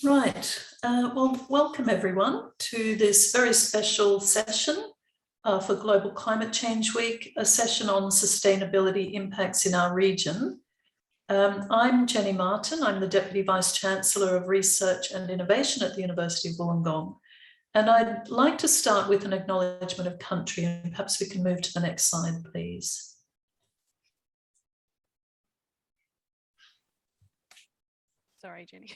Right, well, welcome everyone to this very special session for Global Climate Change Week, a session on sustainability impacts in our region. I'm Jenny Martin, I'm the Deputy Vice-Chancellor of Research and Innovation at the University of Wollongong. And I'd like to start with an acknowledgement of country, and perhaps we can move to the next slide, please. Sorry, Jenny.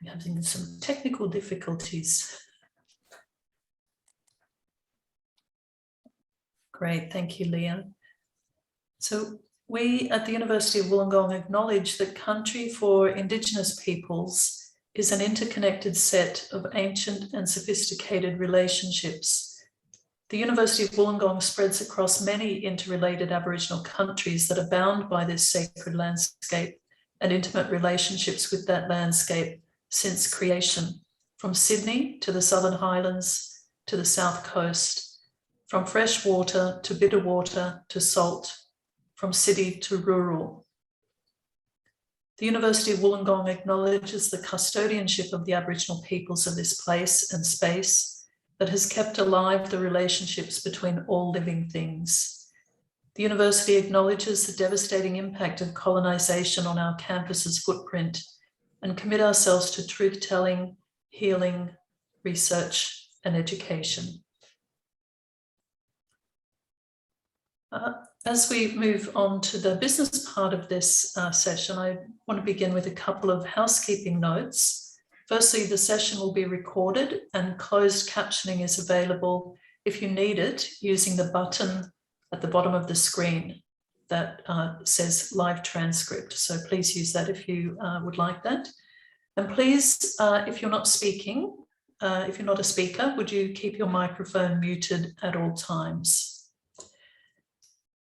We're having some technical difficulties. Great, thank you, Leah. So we at the University of Wollongong acknowledge that country for Indigenous peoples is an interconnected set of ancient and sophisticated relationships. The University of Wollongong spreads across many interrelated Aboriginal countries that are bound by this sacred landscape and intimate relationships with that landscape since creation, from Sydney to the Southern Highlands to the South Coast, from fresh water to bitter water to salt, from city to rural. The University of Wollongong acknowledges the custodianship of the Aboriginal peoples of this place and space that has kept alive the relationships between all living things. The university acknowledges the devastating impact of colonisation on our campus's footprint and commit ourselves to truth-telling, healing, research, and education. As we move on to the business part of this session, I want to begin with a couple of housekeeping notes. Firstly, the session will be recorded and closed captioning is available if you need it using the button at the bottom of the screen that says live transcript. So please use that if you would like that. And please, if you're not speaking, if you're not a speaker, would you keep your microphone muted at all times?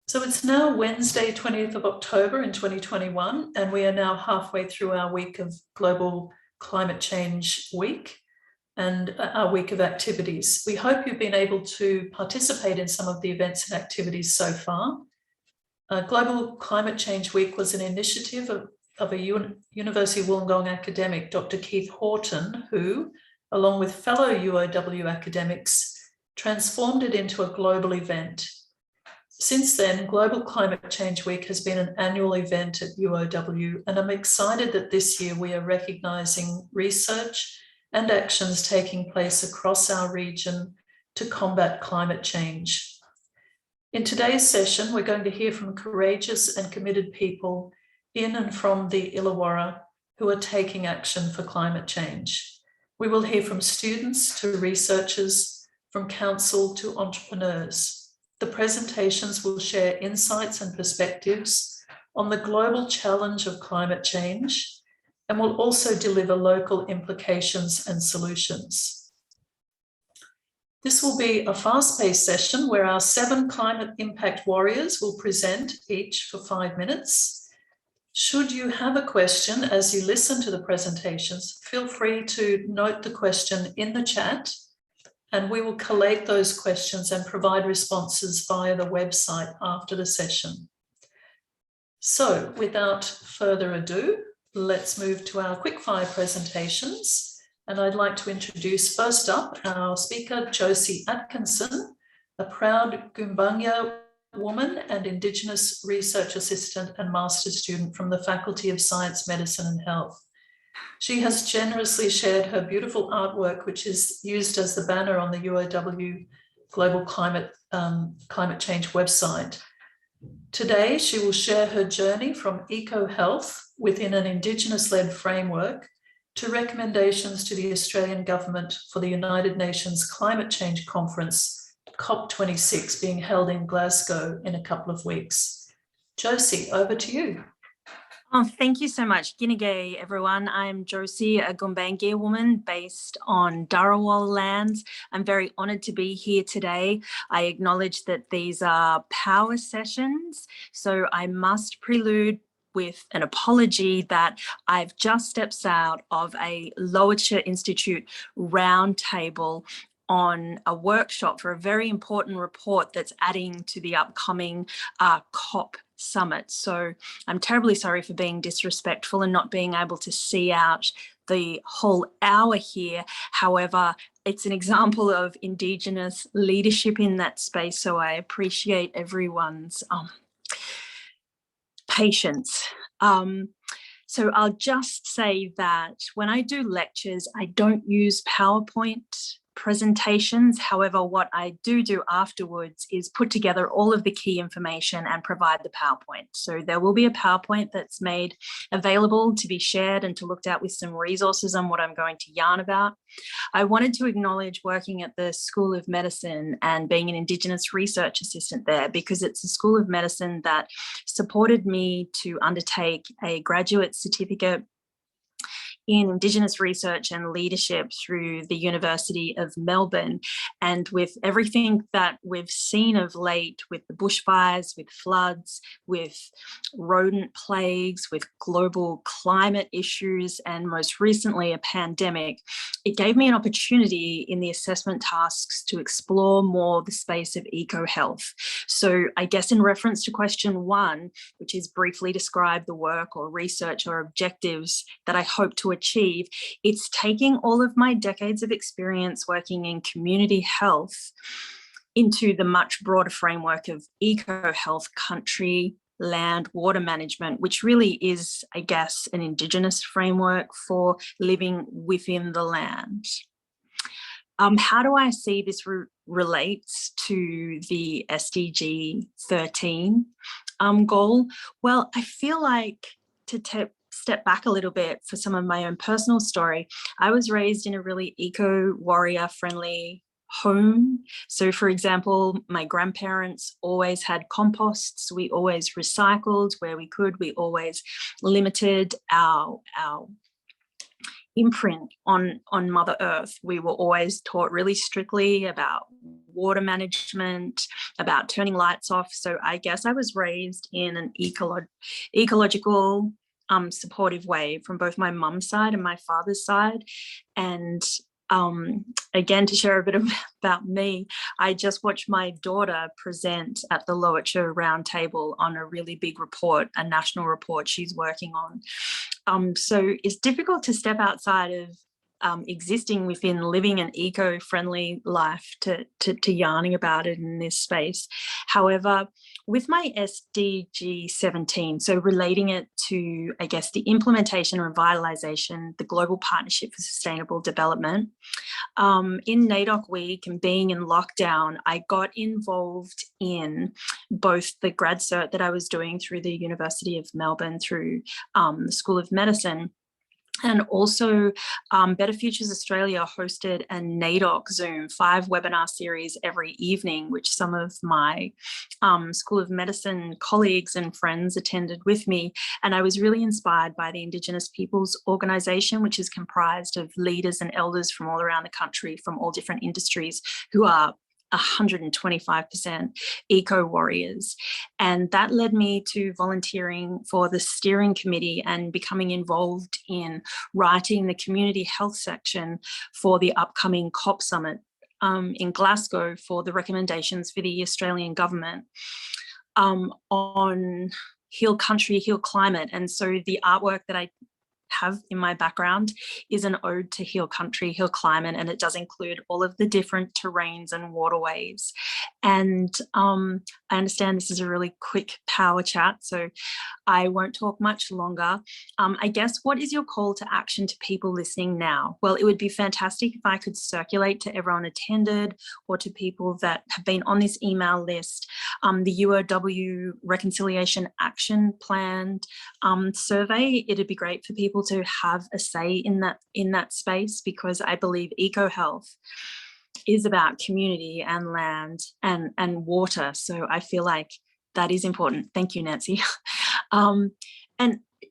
So it's now Wednesday, 20th of October in 2021, and we are now halfway through our week of Global Climate Change Week and our week of activities. We hope you've been able to participate in some of the events and activities so far. Global Climate Change Week was an initiative of a University of Wollongong academic, Dr. Keith Horton, who, along with fellow UOW academics, transformed it into a global event. Since then, Global Climate Change Week has been an annual event at UOW, and I'm excited that this year we are recognising research and actions taking place across our region to combat climate change. In today's session, we're going to hear from courageous and committed people in and from the Illawarra who are taking action for climate change. We will hear from students to researchers, from council to entrepreneurs. The presentations will share insights and perspectives on the global challenge of climate change and will also deliver local implications and solutions. This will be a fast-paced session where our 7 climate impact warriors will present each for 5 minutes. Should you have a question as you listen to the presentations, feel free to note the question in the chat, and we will collate those questions and provide responses via the website after the session. So without further ado, let's move to our quickfire presentations. And I'd like to introduce first up our speaker, Josie Atkinson, a proud Gumbaynggirr woman and Indigenous research assistant and master's student from the Faculty of Science, Medicine and Health. She has generously shared her beautiful artwork, which is used as the banner on the UOW Global Climate Change website. Today, she will share her journey from eco-health within an Indigenous-led framework to recommendations to the Australian government for the United Nations Climate Change Conference, COP26, being held in Glasgow in a couple of weeks. Josie, over to you. Oh, thank you so much. gDiapers, everyone. I'm Josie, a Gumbaynggirr woman based on Dharawal lands. I'm very honoured to be here today. I acknowledge that these are power sessions, so I must prelude with an apology that I've just stepped out of a Deutscher Institute roundtable on a workshop for a very important report that's adding to the upcoming COP summit. So I'm terribly sorry for being disrespectful and not being able to see out the whole hour here. However, it's an example of Indigenous leadership in that space. So I appreciate everyone's patience. So I'll just say that when I do lectures, I don't use PowerPoint presentations. However, what I do afterwards is put together all of the key information and provide the PowerPoint. So there will be a PowerPoint that's made available to be shared and to look at with some resources on what I'm going to yarn about. I wanted to acknowledge working at the School of Medicine and being an Indigenous research assistant there, because it's a School of Medicine that supported me to undertake a graduate certificate in Indigenous research and leadership through the University of Melbourne. And with everything that we've seen of late, with the bushfires, with floods, with rodent plagues, with global climate issues, and most recently a pandemic, it gave me an opportunity in the assessment tasks to explore more the space of eco-health. So I guess in reference to question 1, which is briefly describe the work or research or objectives that I hope to achieve, it's taking all of my decades of experience working in community health into the much broader framework of eco-health, country, land, water management, which really is, I guess, an Indigenous framework for living within the land. How do I see this relates to the SDG 13 goal? Well, I feel like to step back a little bit for some of my own personal story, I was raised in a really eco-warrior friendly home. So for example, my grandparents always had composts. We always recycled where we could. We always limited our imprint on Mother Earth. We were always taught really strictly about water management, about turning lights off. So I guess I was raised in an ecological supportive way from both my mum's side and my father's side. And again, to share a bit about me, I just watched my daughter present at the Deutscher roundtable on a really big report, a national report she's working on. So it's difficult to step outside of existing within living an eco-friendly life to yarning about it in this space. However, with my SDG 17, so relating it to, I guess, the implementation and revitalisation, the Global Partnership for Sustainable Development, in NAIDOC week and being in lockdown, I got involved in both the grad cert that I was doing through the University of Melbourne, through the School of Medicine, and also Better Futures Australia hosted a NAIDOC Zoom 5 webinar series every evening, which some of my School of Medicine colleagues and friends attended with me. And I was really inspired by the Indigenous Peoples Organisation, which is comprised of leaders and elders from all around the country, from all different industries, who are 125% eco warriors. And that led me to volunteering for the steering committee and becoming involved in writing the community health section for the upcoming COP summit in Glasgow for the recommendations for the Australian government on Heal Country, Heal Climate. And so the artwork that I have in my background is an ode to Heal Country, Heal Climate, and it does include all of the different terrains and waterways. And I understand this is a really quick power chat, so I won't talk much longer. I guess, what is your call to action to people listening now? Well, it would be fantastic if I could circulate to everyone attended or to people that have been on this email list the UOW Reconciliation Action Plan survey. It'd be great for people to have a say in that space, because I believe eco-health is about community and land and water. So I feel like that is important. Thank you, Nancy. And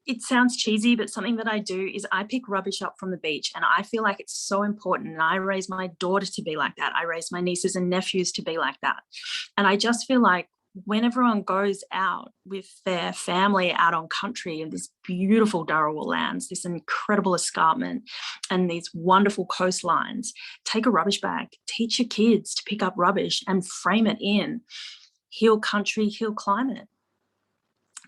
it sounds cheesy, but something that I do is I pick rubbish up from the beach, and I feel like it's so important. And I raise my daughter to be like that. I raise my nieces and nephews to be like that. And I just feel like when everyone goes out with their family out on country and these beautiful Dharawal lands, this incredible escarpment and these wonderful coastlines, take a rubbish bag, teach your kids to pick up rubbish and frame it in heal country, heal climate.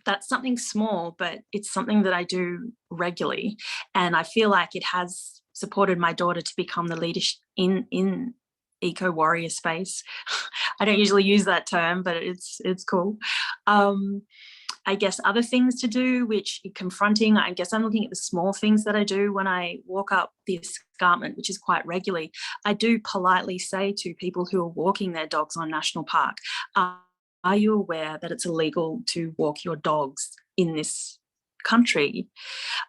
that's something small, but it's something that I do regularly. And I feel like it has supported my daughter to become the leader in eco-warrior space. I don't usually use that term, but it's cool. I guess other things to do, which confronting, I guess I'm looking at the small things that I do when I walk up the escarpment, which is quite regularly. I do politely say to people who are walking their dogs on National Park, are you aware that it's illegal to walk your dogs in this country?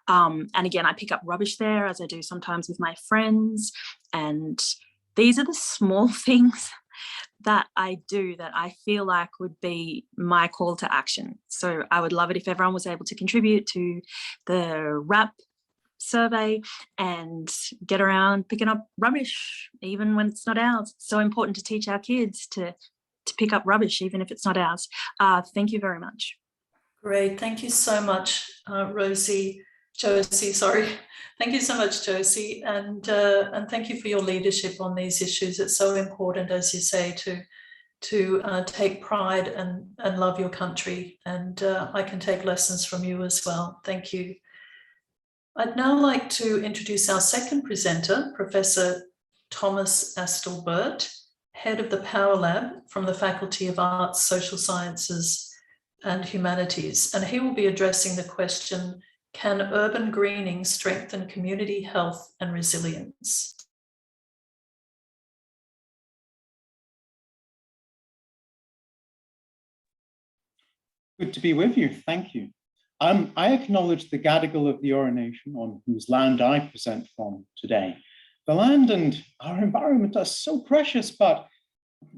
And again, I pick up rubbish there, as I do sometimes with my friends. And these are the small things that I do that I feel like would be my call to action. So I would love it if everyone was able to contribute to the RAP survey and get around picking up rubbish, even when it's not ours. It's so important to teach our kids to pick up rubbish, even if it's not ours. Thank you very much. Great, thank you so much, Josie, sorry. Thank you so much, Josie, and thank you for your leadership on these issues. It's so important, as you say, to take pride and love your country, and I can take lessons from you as well. Thank you. I'd now like to introduce our second presenter, Professor Thomas Astell-Burt, Head of the Powerlab from the Faculty of Arts, Social Sciences and Humanities, and he will be addressing the question, can urban greening strengthen community health and resilience? Good to be with you, thank you. I acknowledge the Gadigal of the Eora Nation, on whose land I present from today. The land and our environment are so precious, but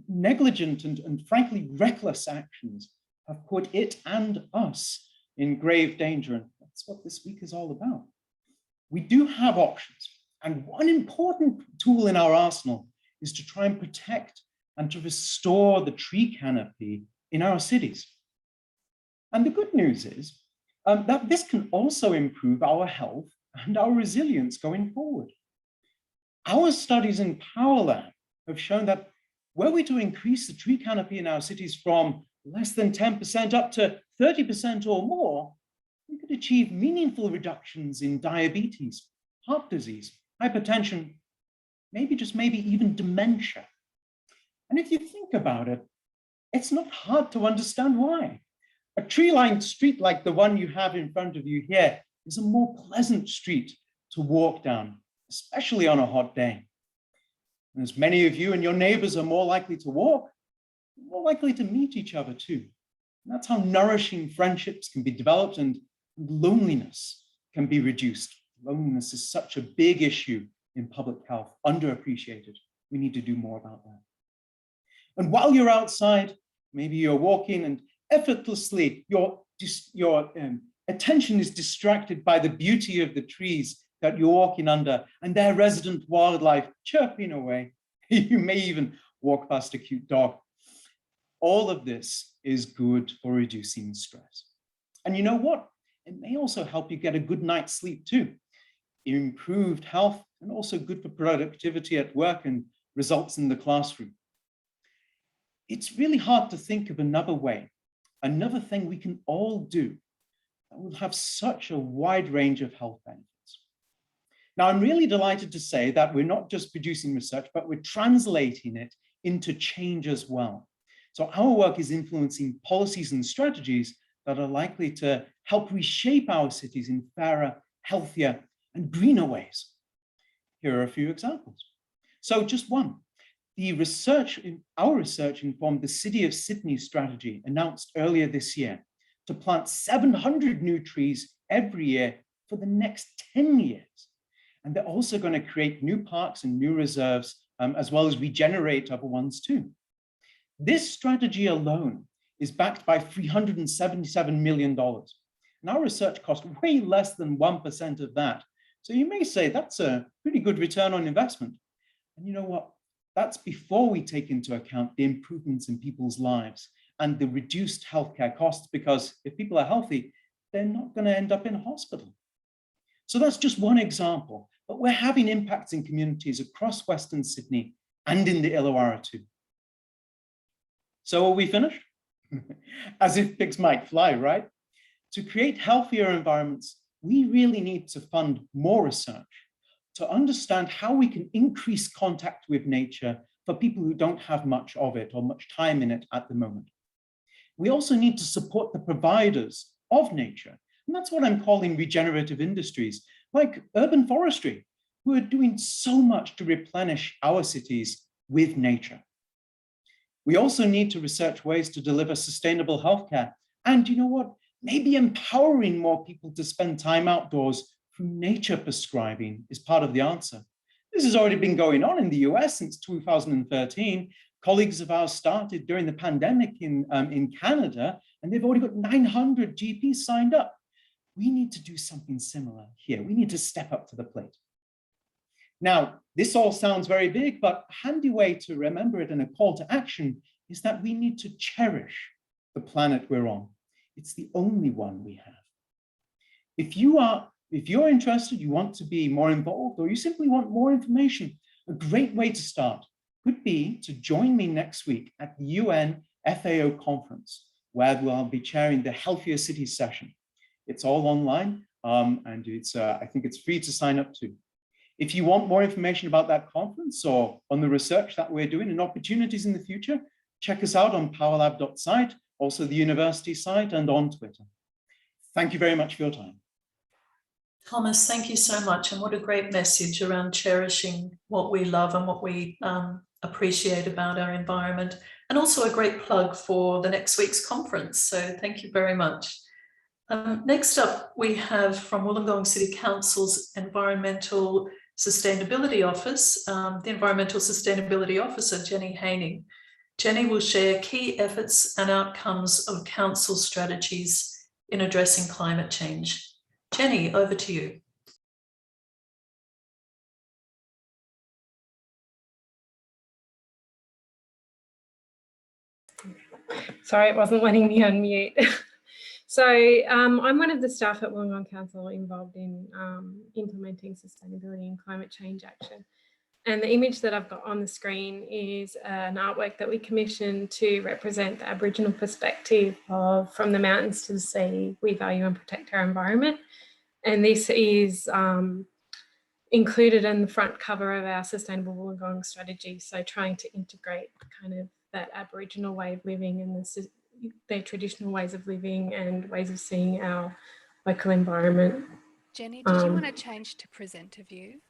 negligent and frankly reckless actions have put it and us in grave danger. And that's what this week is all about. We do have options. And one important tool in our arsenal is to try and protect and to restore the tree canopy in our cities. And the good news is that this can also improve our health and our resilience going forward. Our studies in Powerlab have shown that were we to increase the tree canopy in our cities from less than 10% up to 30% or more, we could achieve meaningful reductions in diabetes, heart disease, hypertension, maybe even dementia. And if you think about it, it's not hard to understand why. A tree-lined street like the one you have in front of you here is a more pleasant street to walk down, especially on a hot day. And as many of you and your neighbors are more likely to walk, more likely to meet each other too. And that's how nourishing friendships can be developed and loneliness can be reduced. Loneliness is such a big issue in public health, underappreciated. We need to do more about that. And while you're outside, maybe you're walking and effortlessly your attention is distracted by the beauty of the trees that you're walking under and their resident wildlife chirping away. You may even walk past a cute dog. All of this is good for reducing stress. And you know what? It may also help you get a good night's sleep too. Improved health and also good for productivity at work and results in the classroom. It's really hard to think of another way, another thing we can all do that will have such a wide range of health benefits. Now, I'm really delighted to say that we're not just producing research, but we're translating it into change as well. So our work is influencing policies and strategies that are likely to help reshape our cities in fairer, healthier, and greener ways. Here are a few examples. So just one, our research informed the City of Sydney strategy announced earlier this year to plant 700 new trees every year for the next 10 years. And they're also going to create new parks and new reserves, as well as regenerate other ones too. This strategy alone is backed by $377 million. And our research cost way less than 1% of that. So you may say that's a pretty good return on investment. And you know what? That's before we take into account the improvements in people's lives and the reduced healthcare costs, because if people are healthy, they're not going to end up in hospital. So that's just one example, but we're having impacts in communities across Western Sydney and in the Illawarra too. So are we finished? As if pigs might fly, right? To create healthier environments, we really need to fund more research to understand how we can increase contact with nature for people who don't have much of it or much time in it at the moment. We also need to support the providers of nature, and that's what I'm calling regenerative industries, like urban forestry, who are doing so much to replenish our cities with nature. We also need to research ways to deliver sustainable healthcare, and you know what? Maybe empowering more people to spend time outdoors through nature prescribing is part of the answer. This has already been going on in the US since 2013. Colleagues of ours started during the pandemic in Canada, and they've already got 900 GPs signed up. We need to do something similar here. We need to step up to the plate. Now, this all sounds very big, but a handy way to remember it and a call to action is that we need to cherish the planet we're on. It's the only one we have. If you're interested, you want to be more involved, or you simply want more information, a great way to start could be to join me next week at the UN FAO conference, where we'll be chairing the Healthier Cities session. It's all online, and I think it's free to sign up to. If you want more information about that conference or on the research that we're doing and opportunities in the future, check us out on powerlab.site, also the university site, and on Twitter. Thank you very much for your time. Thomas, thank you so much. And what a great message around cherishing what we love and what we appreciate about our environment. And also a great plug for the next week's conference. So thank you very much. Next up, we have from Wollongong City Council's Environmental Sustainability Office, the Environmental Sustainability Officer, Jenny Haining. Jenny will share key efforts and outcomes of council strategies in addressing climate change. Jenny, over to you. Sorry, it wasn't letting me unmute. So I'm one of the staff at Wollongong Council involved in implementing sustainability and climate change action. And the image that I've got on the screen is an artwork that we commissioned to represent the Aboriginal perspective of from the mountains to the sea, we value and protect our environment. And this is included in the front cover of our Sustainable Wollongong strategy. So trying to integrate kind of that Aboriginal way of living and their traditional ways of living and ways of seeing our local environment. Jenny, did you want to change to presenter view?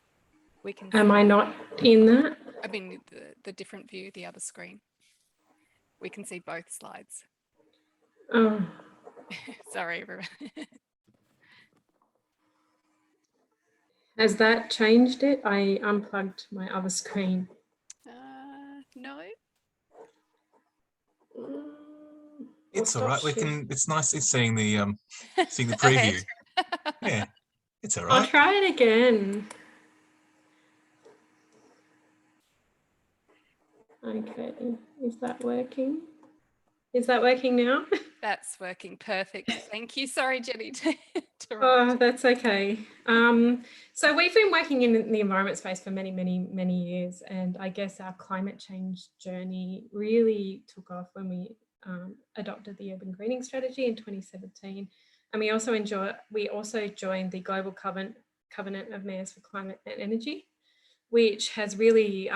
We can. Am I not in that? I mean, the different view, the other screen. We can see both slides. Oh. Sorry, everyone. Has that changed it? I unplugged my other screen. No. It's all right. We can. It's nice seeing the preview. Yeah, it's all right. I'll try it again. Okay, is that working? Is that working now? That's working perfect. Thank you. Sorry, Jenny. Oh, that's okay. So we've been working in the environment space for many, many years, and I guess our climate change journey really took off when we adopted the urban greening strategy in 2017, and we also joined the Global Covenant of Mayors for Climate and Energy, which has really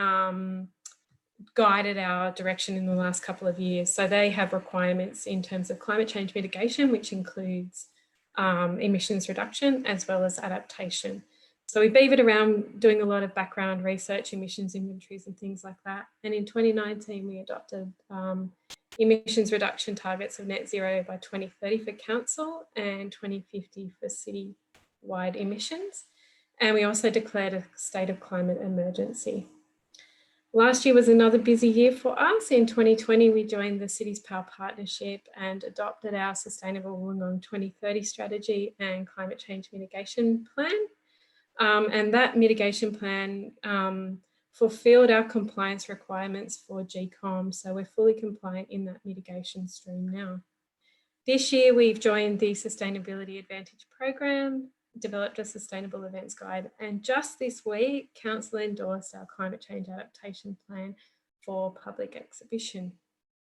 guided our direction in the last couple of years. So they have requirements in terms of climate change mitigation, which includes emissions reduction as well as adaptation. So we beavered around doing a lot of background research, emissions inventories and things like that. And in 2019, we adopted emissions reduction targets of net zero by 2030 for council and 2050 for city-wide emissions. And we also declared a state of climate emergency. Last year was another busy year for us. In 2020, we joined the Cities Power Partnership and adopted our Sustainable Wollongong 2030 strategy and climate change mitigation plan. And that mitigation plan fulfilled our compliance requirements for GCOM. So we're fully compliant in that mitigation stream now. This year, we've joined the Sustainability Advantage Program, developed a sustainable events guide, and just this week council endorsed our climate change adaptation plan for public exhibition,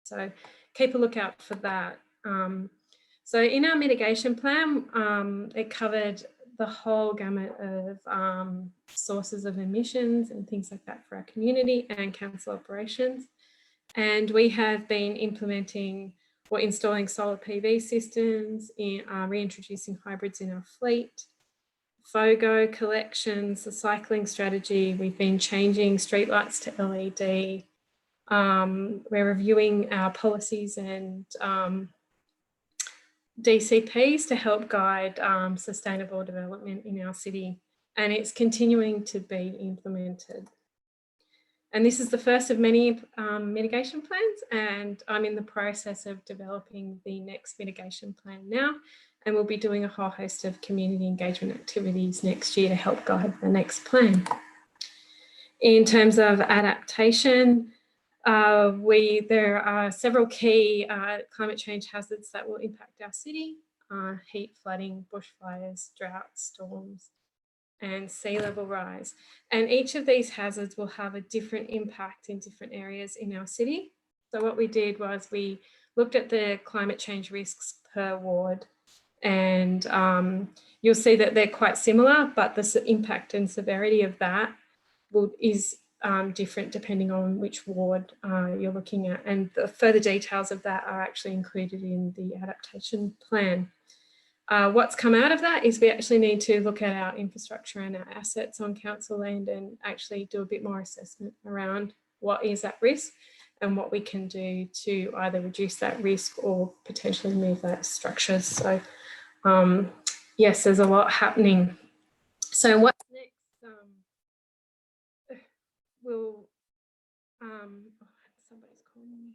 so keep a lookout for that. So in our mitigation plan, it covered the whole gamut of sources of emissions and things like that for our community and council operations. And we have been implementing or installing solar PV systems, reintroducing hybrids in our fleet, FOGO collections, the cycling strategy. We've been changing streetlights to LED. We're reviewing our policies and DCPs to help guide sustainable development in our city, and it's continuing to be implemented. And this is the first of many mitigation plans, and I'm in the process of developing the next mitigation plan now, and we'll be doing a whole host of community engagement activities next year to help guide the next plan. In terms of adaptation, there are several key climate change hazards that will impact our city: heat, flooding, bushfires, droughts, storms, and sea level rise. And each of these hazards will have a different impact in different areas in our city. So what we did was we looked at the climate change risks per ward, and you'll see that they're quite similar, but the impact and severity of that is different depending on which ward you're looking at, and the further details of that are actually included in the adaptation plan. What's come out of that is we actually need to look at our infrastructure and our assets on council land and actually do a bit more assessment around what is at risk and what we can do to either reduce that risk or potentially move those structures. So yes, there's a lot happening. So what's next? Somebody's calling me.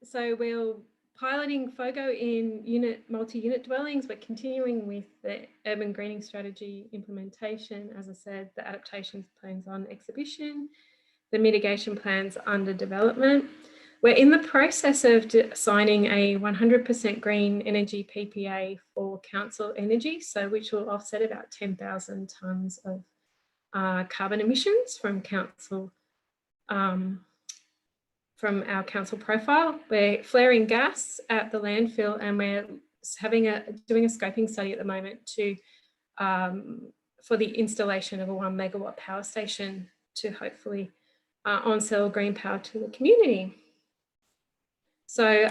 So we'll piloting FOGO in multi-unit dwellings. We're continuing with the urban greening strategy implementation. As I said, the adaptation plans on exhibition, the mitigation plans under development. We're in the process of signing a 100% green energy PPA for council energy, so which will offset about 10,000 tonnes of carbon emissions from council, from our council profile. We're flaring gas at the landfill, and we're doing a scoping study at the moment to for the installation of a 1 megawatt power station to hopefully on-sell green power to the community. So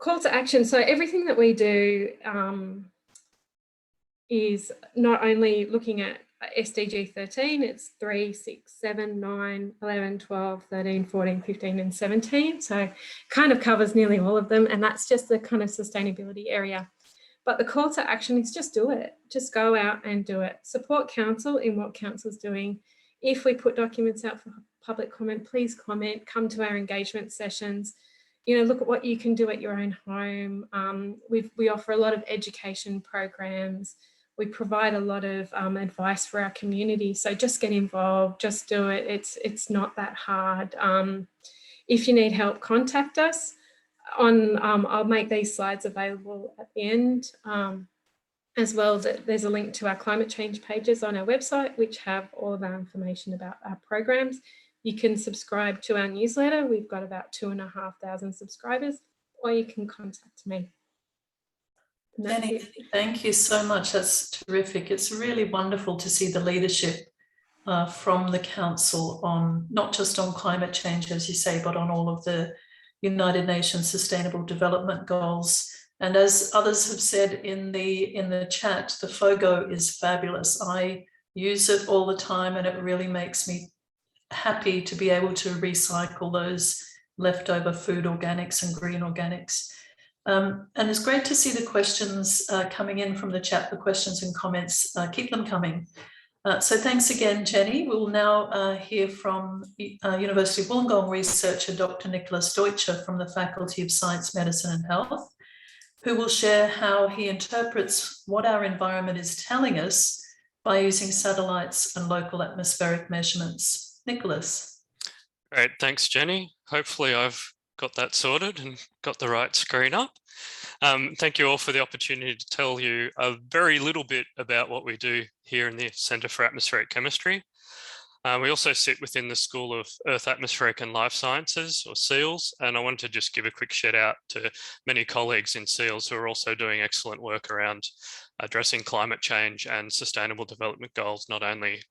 call to action. So everything that we do is not only looking at SDG 13, it's 3, 6, 7, 9, 11, 12, 13, 14, 15 and 17. So kind of covers nearly all of them, and that's just the kind of sustainability area. But the call to action is just do it. Just go out and do it. Support council in what council's doing. If we put documents out for public comment, please comment, come to our engagement sessions. You know, look at what you can do at your own home. We offer a lot of education programs. We provide a lot of advice for our community. So just get involved, just do it. It's not that hard. If you need help, contact us. I'll make these slides available at the end. As well, there's a link to our climate change pages on our website, which have all of our information about our programs. You can subscribe to our newsletter. We've got about 2,500 subscribers, or you can contact me. Jenny, thank you so much. That's terrific. It's really wonderful to see the leadership from the council on not just on climate change, as you say, but on all of the United Nations Sustainable Development Goals. And as others have said in the chat, the FOGO is fabulous. I use it all the time, and it really makes me happy to be able to recycle those leftover food organics and green organics. And it's great to see the questions coming in from the chat, the questions and comments. Keep them coming. So thanks again, Jenny. We'll now hear from University of Wollongong researcher Dr. Nicholas Deutscher from the Faculty of Science, Medicine and Health, who will share how he interprets what our environment is telling us by using satellites and local atmospheric measurements. Nicholas. Great, thanks, Jenny. Hopefully I've got that sorted and got the right screen up. Thank you all for the opportunity to tell you a very little bit about what we do here in the Centre for Atmospheric Chemistry. We also sit within the School of Earth, Atmospheric and Life Sciences, or SEALS, and I wanted to just give a quick shout out to many colleagues in SEALS who are also doing excellent work around addressing climate change and sustainable development goals, not only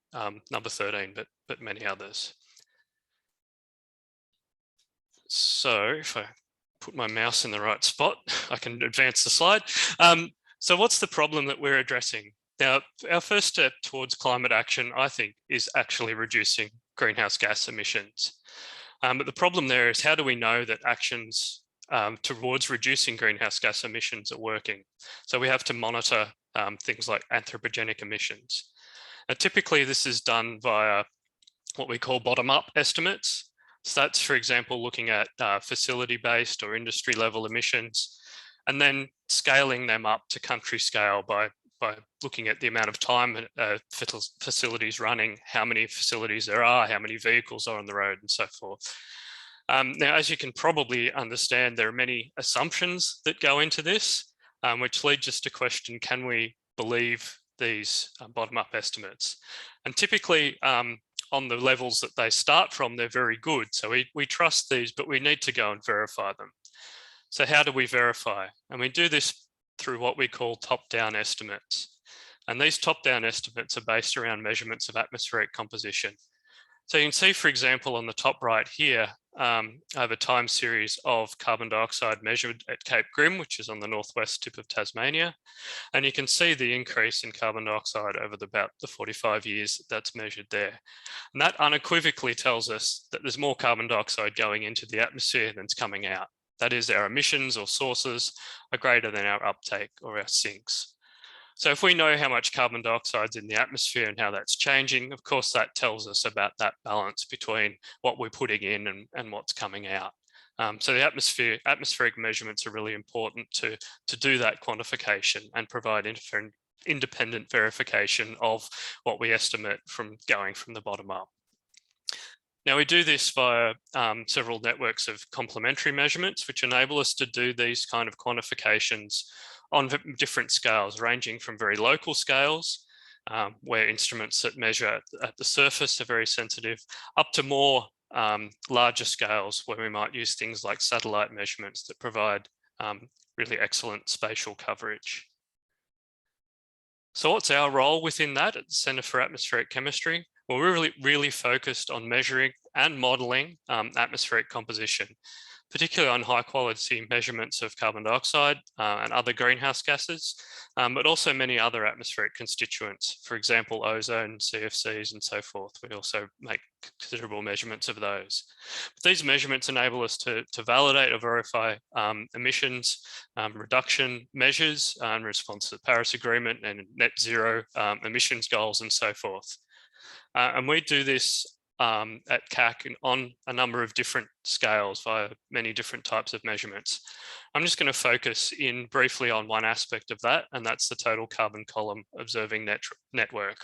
number 13, but many others. So if I put my mouse in the right spot, I can advance the slide. So what's the problem that we're addressing? Now, our first step towards climate action, I think, is actually reducing greenhouse gas emissions. But the problem there is, how do we know that actions towards reducing greenhouse gas emissions are working? So we have to monitor things like anthropogenic emissions. Now, typically, this is done via what we call bottom-up estimates. So that's, for example, looking at facility-based or industry-level emissions, and then scaling them up to country scale by looking at the amount of time facilities running, how many facilities there are, how many vehicles are on the road, and so forth. Now, as you can probably understand, there are many assumptions that go into this, which leads us to question, can we believe these bottom-up estimates? And typically, on the levels that they start from, they're very good. So we trust these, but we need to go and verify them. So how do we verify? And we do this through what we call top-down estimates. And these top-down estimates are based around measurements of atmospheric composition. So you can see, for example, on the top right here, I have a time series of carbon dioxide measured at Cape Grim, which is on the northwest tip of Tasmania. And you can see the increase in carbon dioxide over about the 45 years that's measured there. And that unequivocally tells us that there's more carbon dioxide going into the atmosphere than's coming out. That is, our emissions or sources are greater than our uptake or our sinks. So if we know how much carbon dioxide's in the atmosphere and how that's changing, of course, that tells us about that balance between what we're putting in and what's coming out. So the atmospheric measurements are really important to do that quantification and provide independent verification of what we estimate from going from the bottom up. Now, we do this via several networks of complementary measurements, which enable us to do these kind of quantifications on different scales, ranging from very local scales, where instruments that measure at the surface are very sensitive, up to more larger scales, where we might use things like satellite measurements that provide really excellent spatial coverage. So what's our role within that at the Centre for Atmospheric Chemistry? Well, we're really focused on measuring and modelling atmospheric composition, particularly on high quality measurements of carbon dioxide and other greenhouse gases, but also many other atmospheric constituents, for example, ozone, CFCs, and so forth. We also make considerable measurements of those. But these measurements enable us to validate or verify emissions reduction measures in response to the Paris Agreement and net zero emissions goals and so forth. And we do this at CAC on a number of different scales via many different types of measurements. I'm just going to focus in briefly on one aspect of that, and that's the total carbon column observing network.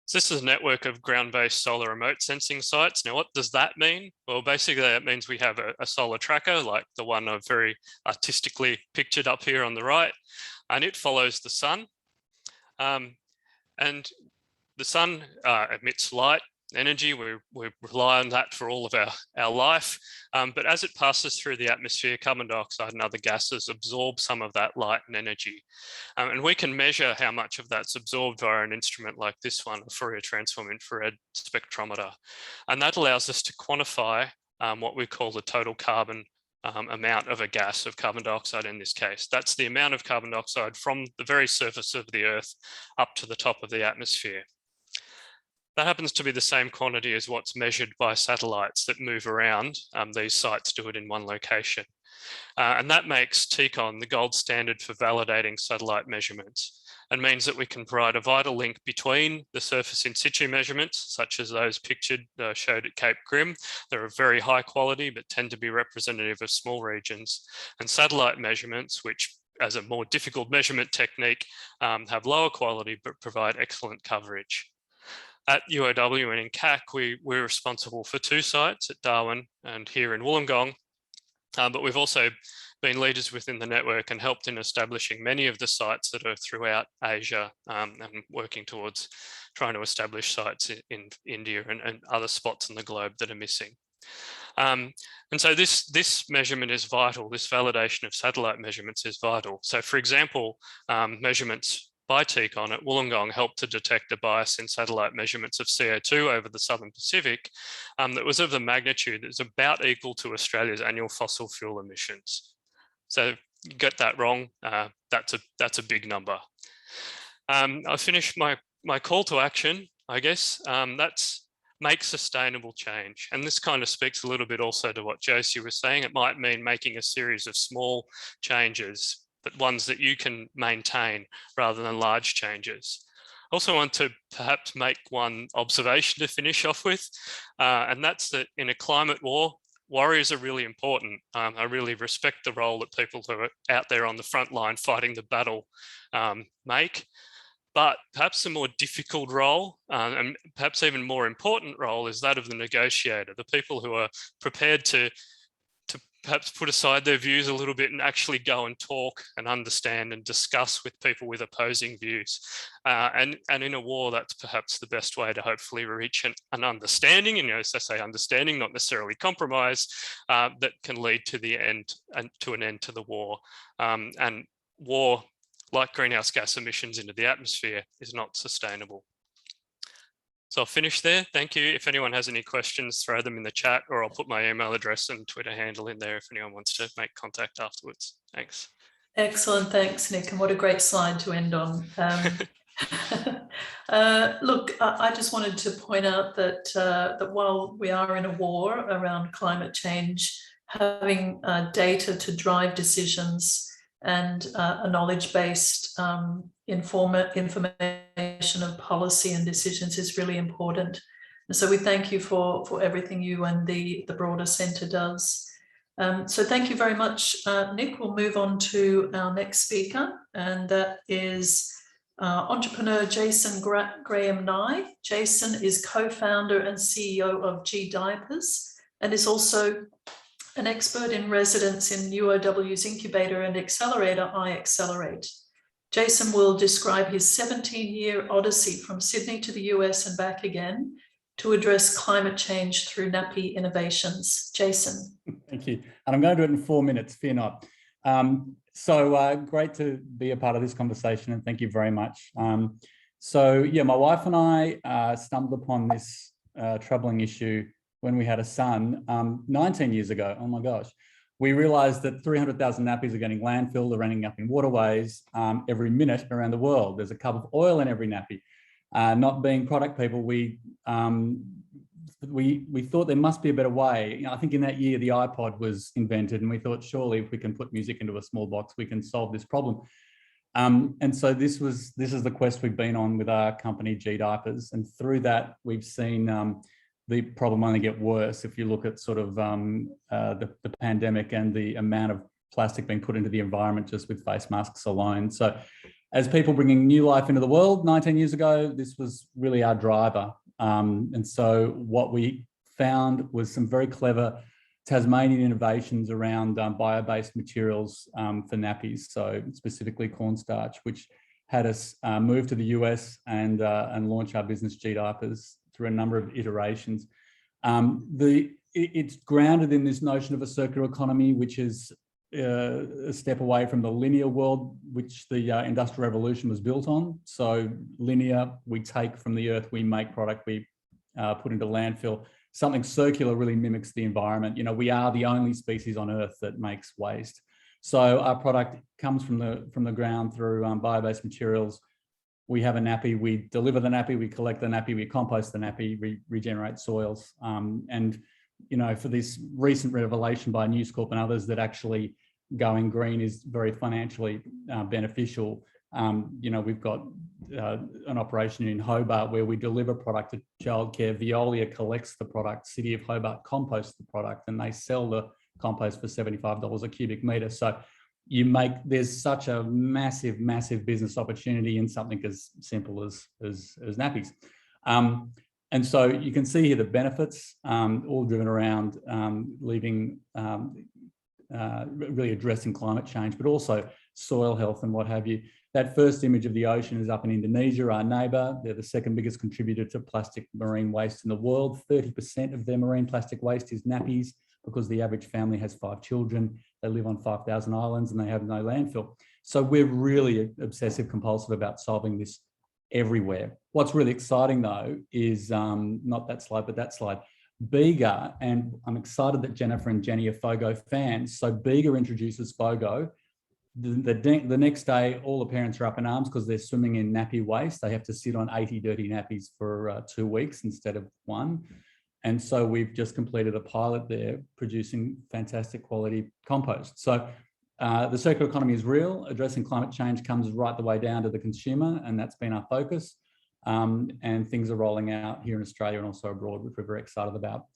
So this is a network of ground-based solar remote sensing sites. Now, what does that mean? Well, basically that means we have a solar tracker like the one I've very artistically pictured up here on the right, and it follows the sun. And the sun emits light, energy. We rely on that for all of our life. But as it passes through the atmosphere, carbon dioxide and other gases absorb some of that light and energy. And we can measure how much of that's absorbed via an instrument like this one, a Fourier transform infrared spectrometer. And that allows us to quantify what we call the total carbon amount of a gas, of carbon dioxide in this case. That's the amount of carbon dioxide from the very surface of the Earth up to the top of the atmosphere. That happens to be the same quantity as what's measured by satellites that move around. These sites do it in one location. And that makes TCON the gold standard for validating satellite measurements, and means that we can provide a vital link between the surface in situ measurements, such as those pictured showed at Cape Grim. They're of very high quality, but tend to be representative of small regions, and satellite measurements, which as a more difficult measurement technique, have lower quality, but provide excellent coverage. At UOW and in CAC, we're responsible for two sites at Darwin and here in Wollongong. But we've also been leaders within the network and helped in establishing many of the sites that are throughout Asia, and working towards trying to establish sites in India and other spots in the globe that are missing. And so this measurement is vital. This validation of satellite measurements is vital. So for example, measurements by TCON at Wollongong helped to detect a bias in satellite measurements of CO2 over the Southern Pacific that was of the magnitude that was about equal to Australia's annual fossil fuel emissions. So you get that wrong, that's a big number. I'll finish my call to action, I guess. That's make sustainable change. And this kind of speaks a little bit also to what Josie was saying. It might mean making a series of small changes, but ones that you can maintain rather than large changes. I also want to perhaps make one observation to finish off with, and that's that in a climate war, warriors are really important. I really respect the role that people who are out there on the front line fighting the battle make. But perhaps a more difficult role, and perhaps even more important role, is that of the negotiator, the people who are prepared to perhaps put aside their views a little bit and actually go and talk and understand and discuss with people with opposing views. And in a war, that's perhaps the best way to hopefully reach an understanding, and as I say, understanding, not necessarily compromise, that can lead to the end and to an end to the war. And war, like greenhouse gas emissions into the atmosphere, is not sustainable. So I'll finish there. Thank you. If anyone has any questions, throw them in the chat, or I'll put my email address and Twitter handle in there if anyone wants to make contact afterwards. Thanks. Excellent. Thanks, Nick. And what a great slide to end on. Look, I just wanted to point out that, that while we are in a war around climate change, having data to drive decisions and a knowledge-based information of policy and decisions is really important. And so we thank you for everything you and the broader centre does. So thank you very much, Nick. We'll move on to our next speaker, and that is entrepreneur Jason Graham-Nye. Jason is co-founder and CEO of gDiapers and is also an expert in residence in UOW's incubator and accelerator, iAccelerate. Jason will describe his 17-year odyssey from Sydney to the US and back again to address climate change through nappy innovations. Jason. Thank you. And I'm going to do it in 4 minutes, fear not. Great to be a part of this conversation, and thank you very much. Yeah, my wife and I stumbled upon this troubling issue when we had a son 19 years ago. Oh my gosh. We realized that 300,000 nappies are getting landfilled, they're ending up in waterways every minute around the world. There's a cup of oil in every nappy. Not being product people, we thought there must be a better way. You know, I think in that year the iPod was invented, and we thought surely if we can put music into a small box, we can solve this problem. And so this is the quest we've been on with our company gDiapers, and through that we've seen the problem only get worse if you look at sort of the pandemic and the amount of plastic being put into the environment just with face masks alone. So as people bringing new life into the world 19 years ago, this was really our driver. And so what we found was some very clever Tasmanian innovations around bio-based materials for nappies, so specifically cornstarch, which had us move to the US and launch our business gDiapers through a number of iterations. It's grounded in this notion of a circular economy, which is a step away from the linear world, which the Industrial Revolution was built on. So linear, we take from the earth, we make product, we put into landfill. Something circular really mimics the environment. You know, we are the only species on earth that makes waste. So our product comes from the ground through bio-based materials. We have a nappy, we deliver the nappy, we collect the nappy, we compost the nappy, we regenerate soils. And, you know, for this recent revelation by News Corp and others that actually going green is very financially beneficial. You know, we've got an operation in Hobart where we deliver product to childcare. Veolia collects the product, City of Hobart composts the product, and they sell the compost for $75 a cubic metre. So there's such a massive business opportunity in something as simple as nappies. And so you can see here the benefits, all driven around leaving really addressing climate change, but also soil health and what have you. That first image of the ocean is up in Indonesia, our neighbour. They're the second biggest contributor to plastic marine waste in the world. 30% of their marine plastic waste is nappies, because the average family has 5 children. They live on 5,000 islands and they have no landfill. So we're really obsessive compulsive about solving this everywhere. What's really exciting though is not that slide, but that slide. Bega, and I'm excited that Jennifer and Jenny are FOGO fans. So Bega introduces FOGO. The next day, all the parents are up in arms because they're swimming in nappy waste. They have to sit on 80 dirty nappies for 2 weeks instead of 1. And so we've just completed a pilot there producing fantastic quality compost. So the circular economy is real. Addressing climate change comes right the way down to the consumer, and that's been our focus. And things are rolling out here in Australia and also abroad, which we're very excited about.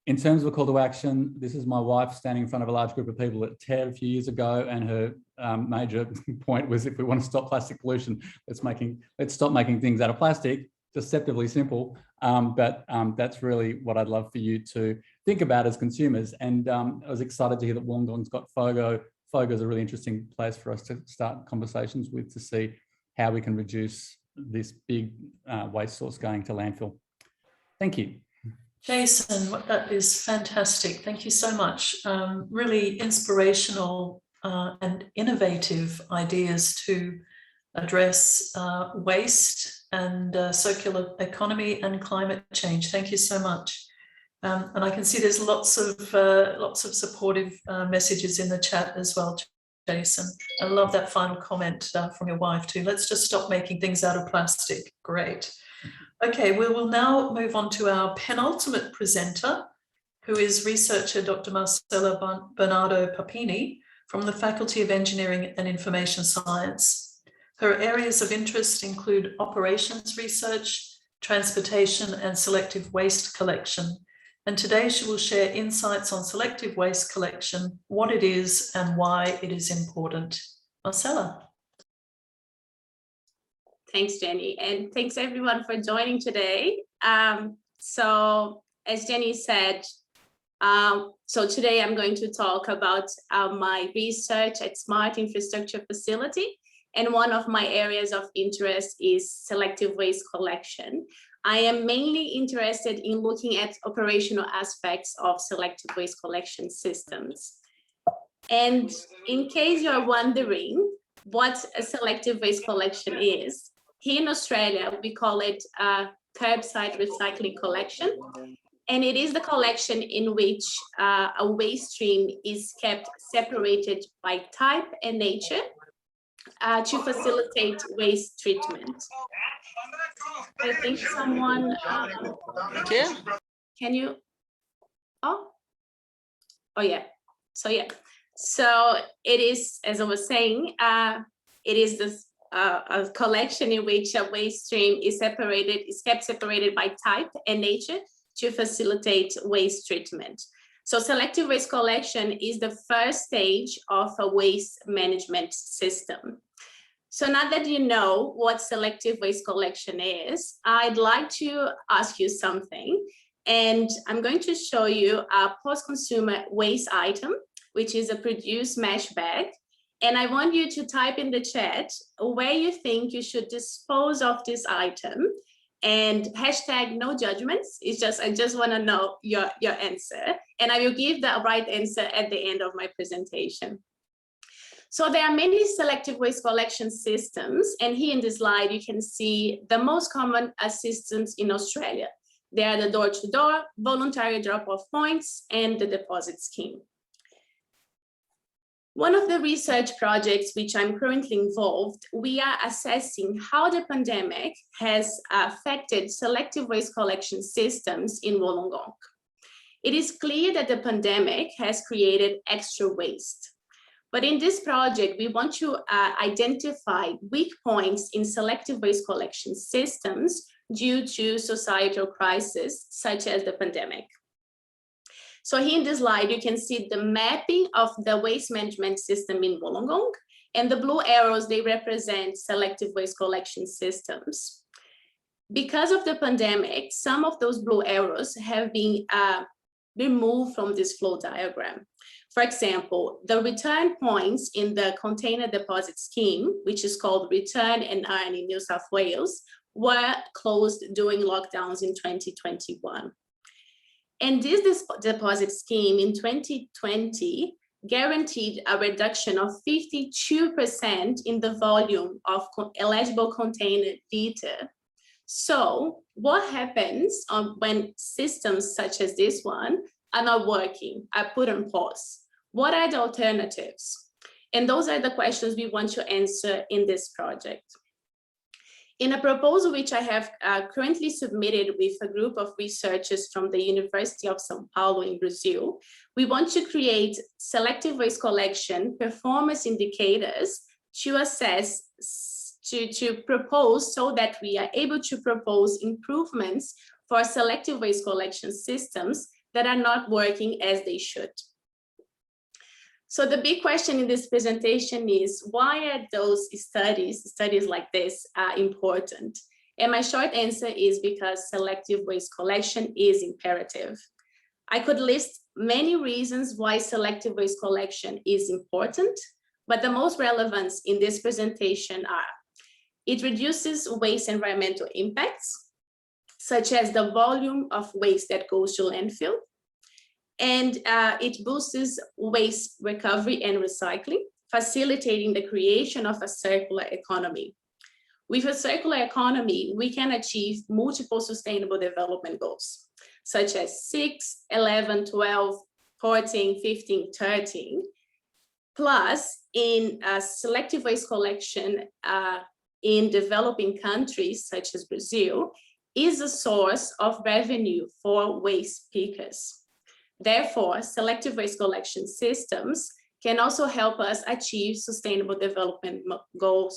In terms of a call to action, this is my wife standing in front of a large group of people at TED a few years ago, and her major point was, if we want to stop plastic pollution, let's stop making things out of plastic. Deceptively simple, but that's really what I'd love for you to think about as consumers. And I was excited to hear that Wollongong's got FOGO. FOGO is a really interesting place for us to start conversations with, to see how we can reduce this big waste source going to landfill. Thank you. Jason, that is fantastic. Thank you so much. Really inspirational and innovative ideas to address waste and circular economy and climate change. Thank you so much. And I can see there's lots of supportive messages in the chat as well, Jason. I love that final comment from your wife too. Let's just stop making things out of plastic. Great. Okay, we will now move on to our penultimate presenter, who is researcher Dr. Marcella Bernardo Papini from the Faculty of Engineering and Information Science. Her areas of interest include operations research, transportation, and selective waste collection. And today she will share insights on selective waste collection, what it is and why it is important. Marcella. Thanks, Jenny, and thanks everyone for joining today. So as Jenny said, so today I'm going to talk about my research at Smart Infrastructure Facility, and one of my areas of interest is selective waste collection. I am mainly interested in looking at operational aspects of selective waste collection systems. And in case you're wondering what a selective waste collection is, here in Australia, we call it curbside recycling collection. And it is the collection in which a waste stream is kept separated by type and nature to facilitate waste treatment. I think someone, can you, oh yeah, so it is, as I was saying, it is this a collection in which a waste stream is kept separated by type and nature to facilitate waste treatment. So selective waste collection is the first stage of a waste management system. So now that you know what selective waste collection is, I'd like to ask you something. And I'm going to show you a post-consumer waste item, which is a produce mesh bag. And I want you to type in the chat where you think you should dispose of this item, and hashtag no judgments. It's just, I just want to know your answer, and I will give the right answer at the end of my presentation. So there are many selective waste collection systems, and here in this slide, you can see the most common systems in Australia. They are the door-to-door, voluntary drop-off points, and the deposit scheme. One of the research projects which I'm currently involved, we are assessing how the pandemic has affected selective waste collection systems in Wollongong. It is clear that the pandemic has created extra waste. But in this project, we want to identify weak points in selective waste collection systems due to societal crises such as the pandemic. So here in this slide, you can see the mapping of the waste management system in Wollongong, and the blue arrows, they represent selective waste collection systems. Because of the pandemic, some of those blue arrows have been removed from this flow diagram. For example, the return points in the container deposit scheme, which is called Return and Earn in New South Wales, were closed during lockdowns in 2021. And this deposit scheme in 2020 guaranteed a reduction of 52% in the volume of eligible container data. So what happens when systems such as this one are not working, are put on pause? What are the alternatives? And those are the questions we want to answer in this project. In a proposal which I have currently submitted with a group of researchers from the University of São Paulo in Brazil, we want to create selective waste collection performance indicators to assess, to propose so that we are able to propose improvements for selective waste collection systems that are not working as they should. So the big question in this presentation is, why are those studies like this important? And my short answer is because selective waste collection is imperative. I could list many reasons why selective waste collection is important, but the most relevant in this presentation are: it reduces waste environmental impacts, such as the volume of waste that goes to landfill, and it boosts waste recovery and recycling, facilitating the creation of a circular economy. With a circular economy, we can achieve multiple sustainable development goals, such as 6, 11, 12, 14, 15, 13. Plus, in selective waste collection in developing countries, such as Brazil, is a source of revenue for waste pickers. Therefore, selective waste collection systems can also help us achieve Sustainable Development Goal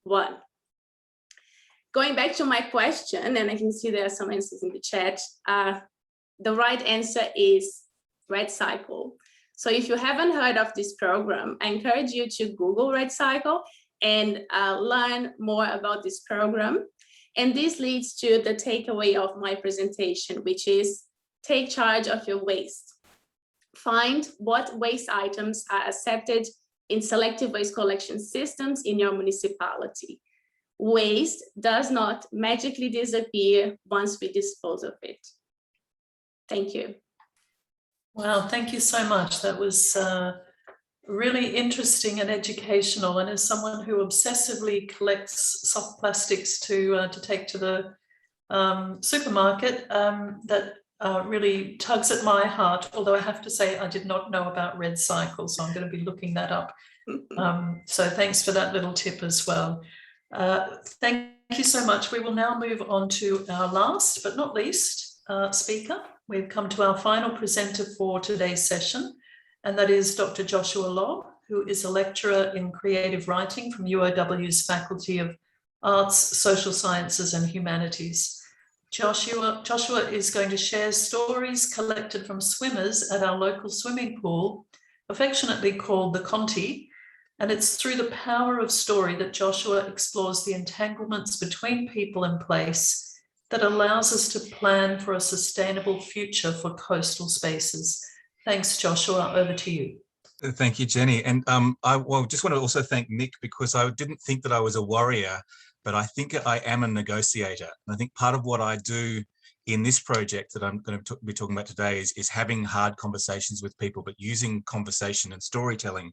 1. Going back to my question, and I can see there are some answers in the chat, the right answer is RedCycle. So if you haven't heard of this program, I encourage you to Google RedCycle and learn more about this program. And this leads to the takeaway of my presentation, which is: take charge of your waste. Find what waste items are accepted in selective waste collection systems in your municipality. Waste does not magically disappear once we dispose of it. Thank you. Wow, thank you so much. That was really interesting and educational. And as someone who obsessively collects soft plastics to take to the supermarket, that really tugs at my heart, although I have to say I did not know about RedCycle, so I'm going to be looking that up. So thanks for that little tip as well. Thank you so much. We will now move on to our last but not least speaker. We've come to our final presenter for today's session, and that is Dr. Joshua Lobb, who is a lecturer in creative writing from UOW's Faculty of Arts, Social Sciences and Humanities. Joshua is going to share stories collected from swimmers at our local swimming pool, affectionately called the Conti, and it's through the power of story that Joshua explores the entanglements between people and place that allows us to plan for a sustainable future for coastal spaces. Thanks, Joshua, over to you. Thank you, Jenny. And I just want to also thank Nick, because I didn't think that I was a warrior, but I think I am a negotiator. And I think part of what I do in this project that I'm going to be talking about today is having hard conversations with people, but using conversation and storytelling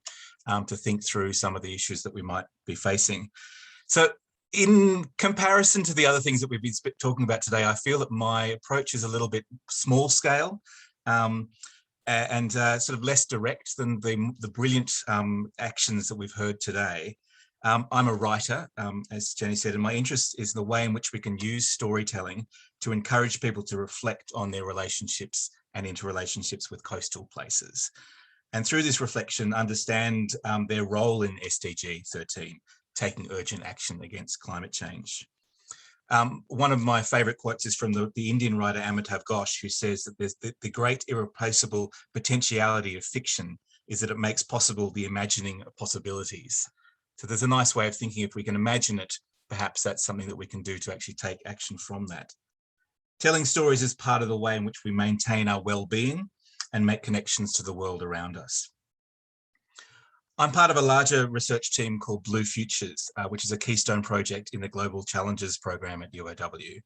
to think through some of the issues that we might be facing. So in comparison to the other things that we've been talking about today, I feel that my approach is a little bit small scale and sort of less direct than the brilliant actions that we've heard today. I'm a writer, as Jenny said, and my interest is the way in which we can use storytelling to encourage people to reflect on their relationships and interrelationships with coastal places. And through this reflection, understand their role in SDG 13, taking urgent action against climate change. One of my favorite quotes is from the Indian writer Amitav Ghosh, who says that there's the great irreplaceable potentiality of fiction is that it makes possible the imagining of possibilities. So there's a nice way of thinking, if we can imagine it, perhaps that's something that we can do to actually take action from that. Telling stories is part of the way in which we maintain our well-being and make connections to the world around us. I'm part of a larger research team called Blue Futures, which is a keystone project in the Global Challenges program at UOW.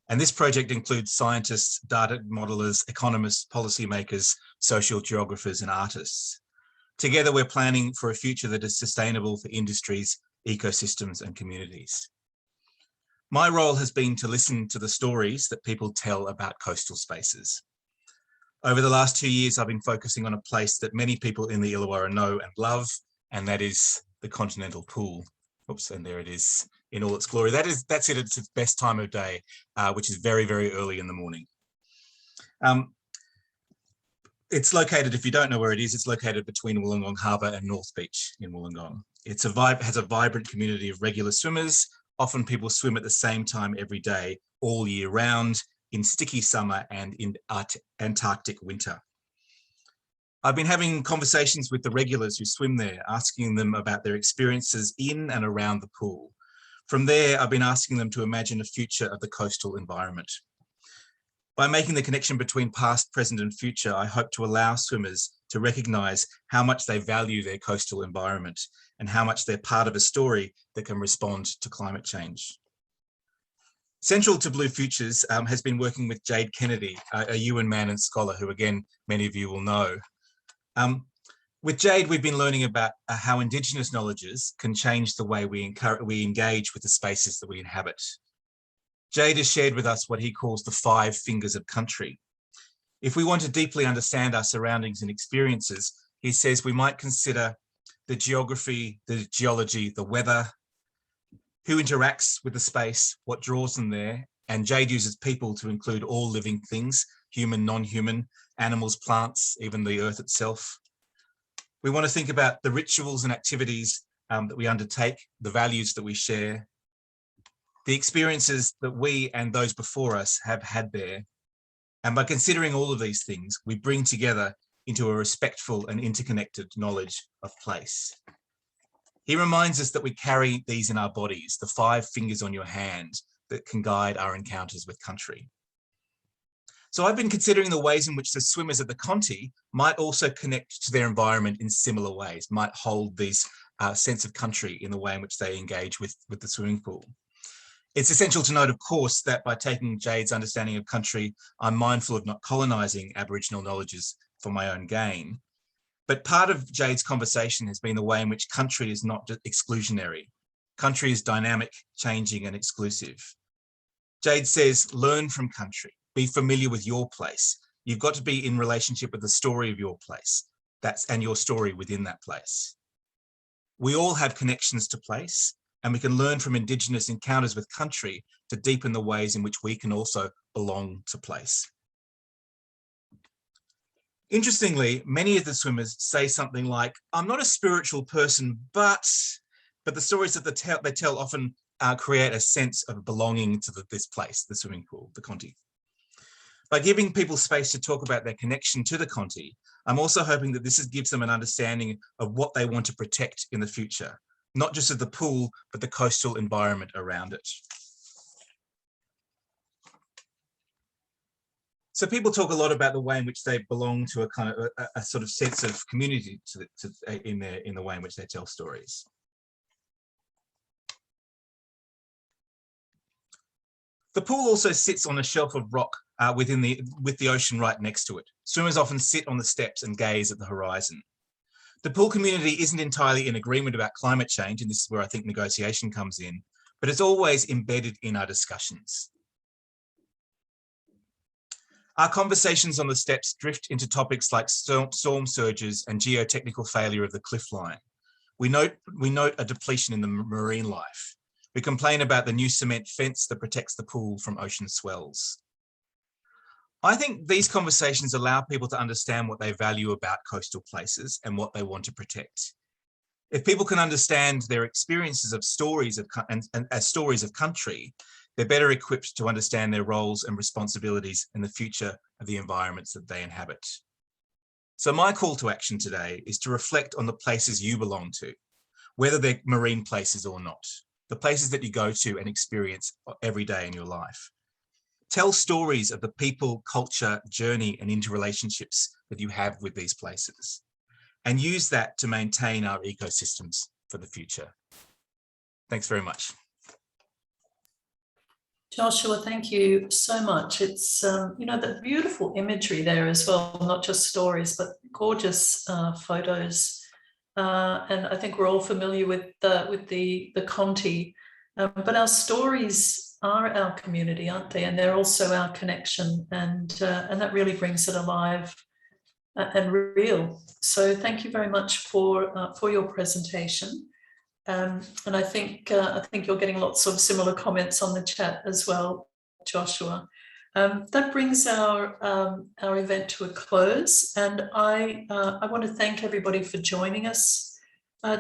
And this project includes scientists, data modelers, economists, policymakers, social geographers, and artists. Together, we're planning for a future that is sustainable for industries, ecosystems, and communities. My role has been to listen to the stories that people tell about coastal spaces. Over the last 2 years, I've been focusing on a place that many people in the Illawarra know and love, and that is the Continental Pool. Oops, and there it is in all its glory. That's it at its best time of day, which is very, very early in the morning. It's located, if you don't know where it is, it's located between Wollongong Harbour and North Beach in Wollongong. Has a vibrant community of regular swimmers. Often people swim at the same time every day, all year round, in sticky summer and in Antarctic winter. I've been having conversations with the regulars who swim there, asking them about their experiences in and around the pool. From there, I've been asking them to imagine a future of the coastal environment. By making the connection between past, present, and future, I hope to allow swimmers to recognise how much they value their coastal environment and how much they're part of a story that can respond to climate change. Central to Blue Futures has been working with Jade Kennedy, a UN man and scholar who, again, many of you will know. With Jade, we've been learning about how Indigenous knowledges can change the way we engage with the spaces that we inhabit. Jade has shared with us what he calls the 5 fingers of country. If we want to deeply understand our surroundings and experiences, he says we might consider the geography, the geology, the weather, who interacts with the space, what draws them there, and Jade uses people to include all living things, human, non-human, animals, plants, even the earth itself. We want to think about the rituals and activities that we undertake, the values that we share, the experiences that we and those before us have had there. And by considering all of these things, we bring together into a respectful and interconnected knowledge of place. He reminds us that we carry these in our bodies, the 5 fingers on your hand that can guide our encounters with country. So I've been considering the ways in which the swimmers at the Conti might also connect to their environment in similar ways, might hold these sense of country in the way in which they engage with the swimming pool. It's essential to note, of course, that by taking Jade's understanding of country, I'm mindful of not colonising Aboriginal knowledges for my own gain. But part of Jade's conversation has been the way in which country is not exclusionary. Country is dynamic, changing, and exclusive. Jade says, learn from country, be familiar with your place. You've got to be in relationship with the story of your place, and your story within that place. We all have connections to place, and we can learn from Indigenous encounters with country to deepen the ways in which we can also belong to place. Interestingly, many of the swimmers say something like, I'm not a spiritual person, but the stories that they tell often create a sense of belonging to this place, the swimming pool, the Conti. By giving people space to talk about their connection to the Conti, I'm also hoping that this gives them an understanding of what they want to protect in the future, not just of the pool, but the coastal environment around it. So people talk a lot about the way in which they belong to a kind of a sort of sense of community in the way in which they tell stories. The pool also sits on a shelf of rock with the ocean right next to it. Swimmers often sit on the steps and gaze at the horizon. The pool community isn't entirely in agreement about climate change, and this is where I think negotiation comes in, but it's always embedded in our discussions. Our conversations on the steps drift into topics like storm surges and geotechnical failure of the cliff line. We note a depletion in the marine life. We complain about the new cement fence that protects the pool from ocean swells. I think these conversations allow people to understand what they value about coastal places and what they want to protect. If people can understand their experiences of stories as stories of country, they're better equipped to understand their roles and responsibilities in the future of the environments that they inhabit. So my call to action today is to reflect on the places you belong to, whether they're marine places or not, the places that you go to and experience every day in your life. Tell stories of the people, culture, journey, and interrelationships that you have with these places, and use that to maintain our ecosystems for the future. Thanks very much. Joshua, thank you so much. It's, you know, the beautiful imagery there as well, not just stories, but gorgeous photos. And I think we're all familiar with the Conti, but our stories are our community, aren't they? And they're also our connection, and that really brings it alive and real. So thank you very much for your presentation. And I think you're getting lots of similar comments on the chat as well, Joshua. That brings our event to a close, and I want to thank everybody for joining us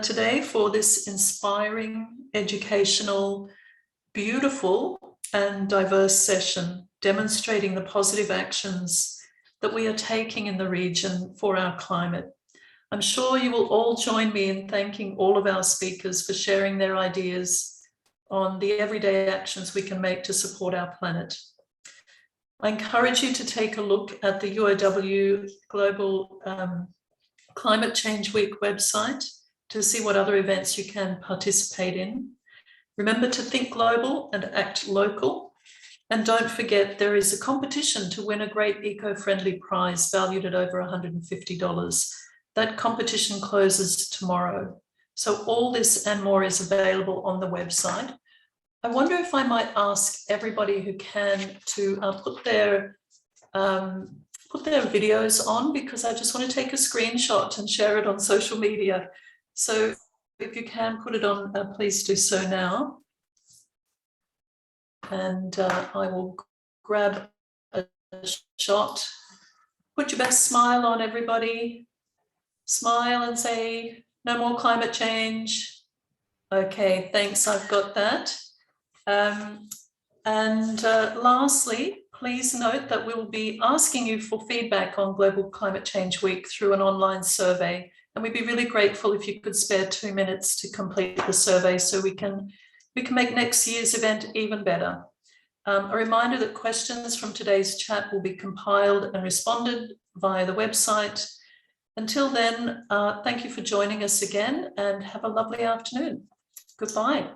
today for this inspiring, educational, beautiful and diverse session demonstrating the positive actions that we are taking in the region for our climate. I'm sure you will all join me in thanking all of our speakers for sharing their ideas on the everyday actions we can make to support our planet. I encourage you to take a look at the UOW Global Climate Change Week website to see what other events you can participate in. Remember to think global and act local. And don't forget, there is a competition to win a great eco-friendly prize valued at over $150. That competition closes tomorrow. So all this and more is available on the website. I wonder if I might ask everybody who can to put their videos on, because I just want to take a screenshot and share it on social media. So if you can put it on, please do so now. And I will grab a shot. Put your best smile on, everybody. Smile and say, no more climate change. Okay, thanks, I've got that. Lastly, please note that we will be asking you for feedback on Global Climate Change Week through an online survey. And we'd be really grateful if you could spare 2 minutes to complete the survey so we can make next year's event even better. A reminder that questions from today's chat will be compiled and responded via the website. Until then, thank you for joining us again and have a lovely afternoon. Goodbye.